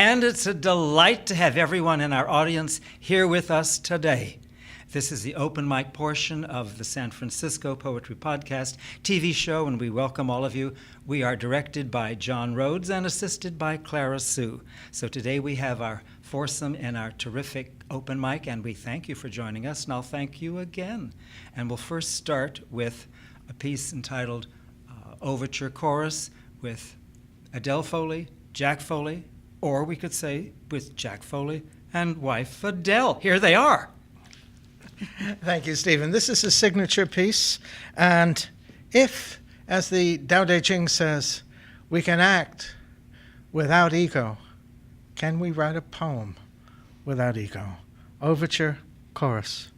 And it's a delight to have everyone in our audience here with us today. This is the open mic portion of the San Francisco Poetry Podcast TV show, and we welcome all of you. We are directed by John Rhodes and assisted by Clara Sue. So today we have our foursome in our terrific open mic, and we thank you for joining us, and I'll thank you again. And we'll first start with a piece entitled Overture Chorus with Adelle Foley, Jack Foley, or we could say with Jack Foley and wife Adelle. Here they are. Thank you, Stephen. This is a signature piece, and if, as the Tao Te Ching says, we can act without ego, can we write a poem without ego? Overture Chorus.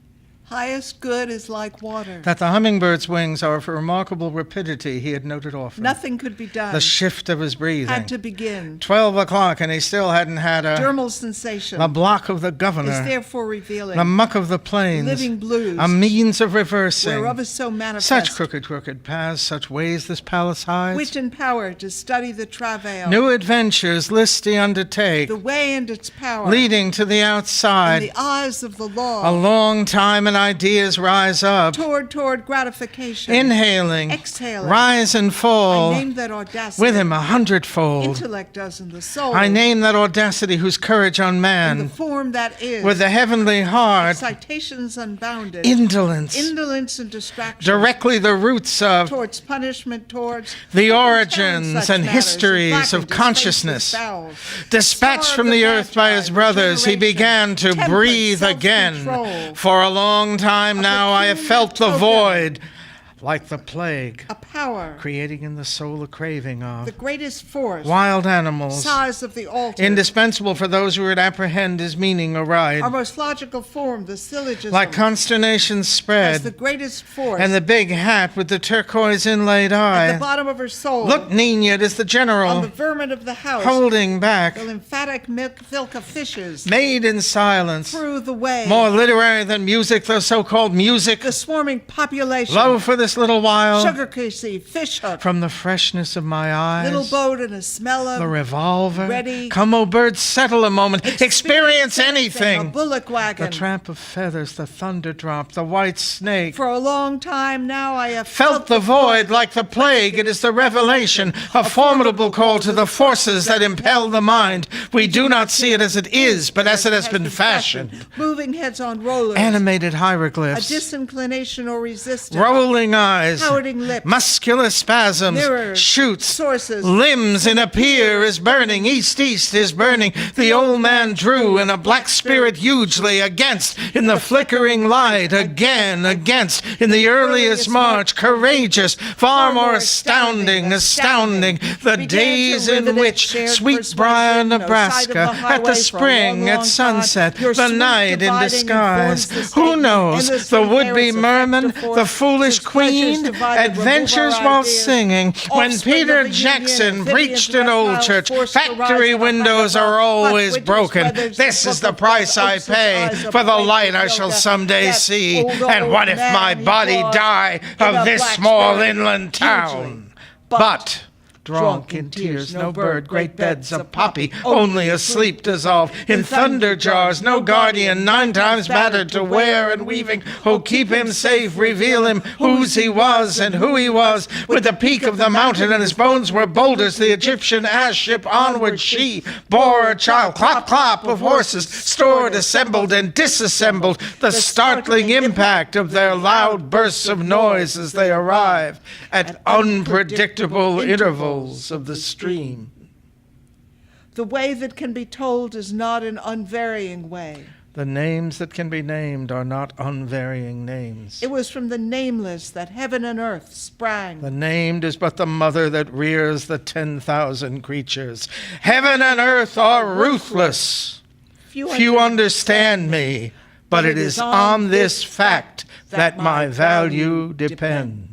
Highest good is like water. That the hummingbird's wings are of remarkable rapidity, he had noted often. Nothing could be done. The shift of his breathing. Had to begin. 12 o'clock, and he still hadn't had a... Dermal sensation. The block of the governor. Is therefore revealing. The muck of the plains. Living blues. A means of reversing. Whereof is so manifest. Such crooked paths, such ways this palace hides. Wit and power to study the travail. New adventures listy undertake. The way and its power. Leading to the outside. In the eyes of the law. A long time and ideas rise up. Toward gratification. Inhaling. Exhaling. Rise and fall. I name that audacity. With him 100-fold. Intellect does in the soul. I name that audacity whose courage unmanned. In the form that is. With the heavenly heart. Excitations unbounded. Indolence. Indolence and distraction. Directly the roots of. Towards punishment, towards. The origins and histories of consciousness. Dispatched from the earth by his brothers, he began to breathe again. For a long time now I have felt the void, like the plague, a power, creating in the soul a craving of the greatest force, wild animals, size of the altar, indispensable for those who would apprehend his meaning aright, our most logical form, the syllogism, like consternation spread, as the greatest force, and the big hat with the turquoise inlaid eye, at the bottom of her soul, look, Nina, it is the general, on the vermin of the house, holding back, the lymphatic milk of fishes, made in silence, through the way, more literary than music, the so-called music, the swarming population, lo for this little while, sugar casey, fish hook, from the freshness of my eyes, little boat and a smell of the revolver, ready, come, O birds, settle a moment, experience anything, a bullock wagon, the tramp of feathers, the thunder drop, the white snake. For a long time now I have felt the void like the plague. It is the revelation, a formidable call to the forces that impel the mind. We do not see it as it is, but as it has been fashioned. Moving heads on rollers, animated hieroglyphs, a disinclination or resistance, rolling eyes, pouting lips, muscular spasms, mirrors, shoots, sources, limbs in a pier is burning, east is burning. The old man drew in a black spirit hugely against, in the flickering light, again against, in the earliest march, courageous, far more astounding, the days in which sweet Briar, Nebraska, at the spring, at sunset, the night in disguise. Who knows, the would-be merman, the foolish queen, adventures while singing, when Peter Jackson preached an old church, factory windows are always broken. This is the price I pay for the light I shall someday see. And what if my body die of this small inland town? But drunk in tears, no bird, great beds of poppy, only asleep dissolved in thunder jars, no guardian, 9 times battered to wear and weaving. Oh, keep him safe, reveal him whose he was and who he was. With the peak of the mountain and his bones were boulders, the Egyptian ass ship onward she bore a child. Clop, clop of horses, stored, assembled, and disassembled, the startling impact of their loud bursts of noise as they arrive at unpredictable intervals of the stream. The way that can be told is not an unvarying way. The names that can be named are not unvarying names. It was from the nameless that heaven and earth sprang. The named is but the mother that rears the 10,000 creatures. Heaven and earth are ruthless. Few understand me, but it is on this fact that my value depends.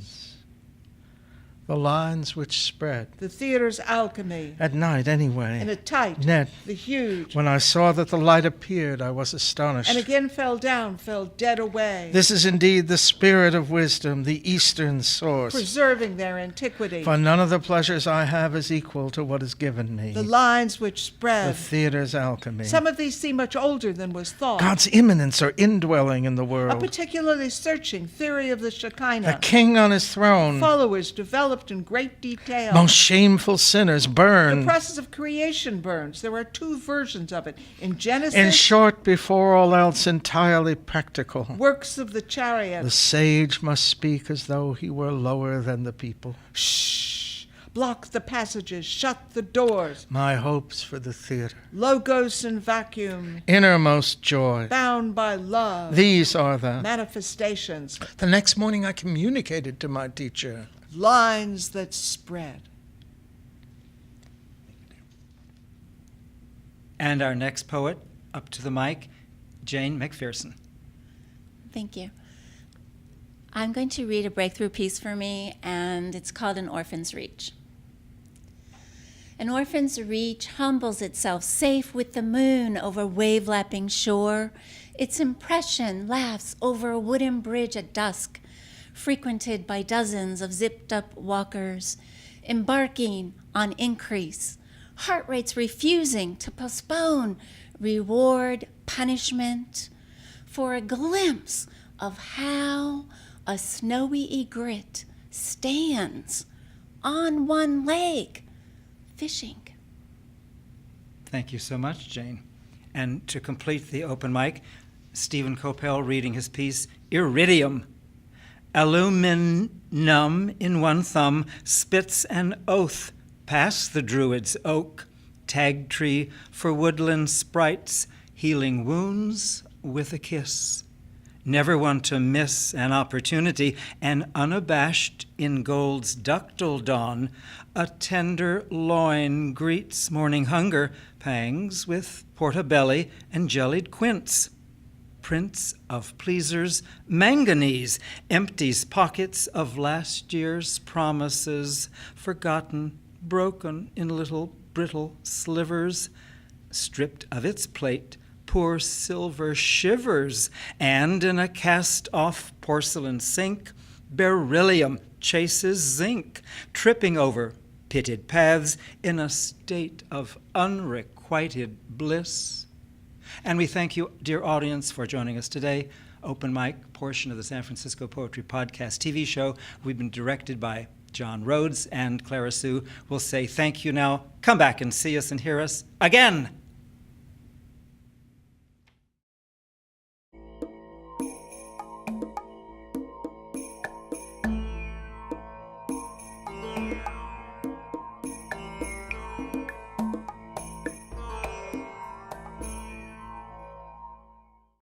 The lines which spread. The theater's alchemy. At night, anyway. In a tight. Net. The huge. When I saw that the light appeared, I was astonished. And again fell down, fell dead away. This is indeed the spirit of wisdom, the eastern source. Preserving their antiquity. For none of the pleasures I have is equal to what is given me. The lines which spread. The theater's alchemy. Some of these seem much older than was thought. God's immanence or indwelling in the world. A particularly searching theory of the Shekinah. A king on his throne. Followers developed in great detail. Most shameful sinners burn. The process of creation burns. There are two versions of it. In Genesis, In short, before all else, entirely practical. works of the chariot. The sage must speak as though he were lower than the people. Shh. Block the passages. Shut the doors. My hopes for the theater. Logos and vacuum. Innermost joy. Bound by love. These are the... Manifestations. The next morning I communicated to my teacher. Lines that spread. And our next poet, up to the mic, Jayne McPherson. Thank you. I'm going to read a breakthrough piece for me, and it's called An Orphan's Reach. An orphan's reach humbles itself safe with the moon over wave-lapping shore. Its impression laughs over a wooden bridge at dusk, frequented by dozens of zipped-up walkers, embarking on increase, heart rates refusing to postpone reward, punishment, for a glimpse of how a snowy egret stands on one leg, fishing. Thank you so much, Jayne. And to complete the open mic, Stephen Kopel reading his piece, Iridium. Aluminum in one thumb spits an oath past the druid's oak, tag tree for woodland sprites, healing wounds with a kiss. Never one to miss an opportunity, and unabashed in gold's ductile dawn, a tender loin greets morning hunger pangs with portobello and jellied quince. Prince of pleasers, manganese, empties pockets of last year's promises, forgotten, broken in little brittle slivers. Stripped of its plate, poor silver shivers, and in a cast-off porcelain sink, beryllium chases zinc, tripping over pitted paths in a state of unrequited bliss. And we thank you, dear audience, for joining us today. Open mic portion of the San Francisco Poetry Podcast TV show. We've been directed by John Rhodes and Clara Sue. We'll say thank you now. Come back and see us and hear us again.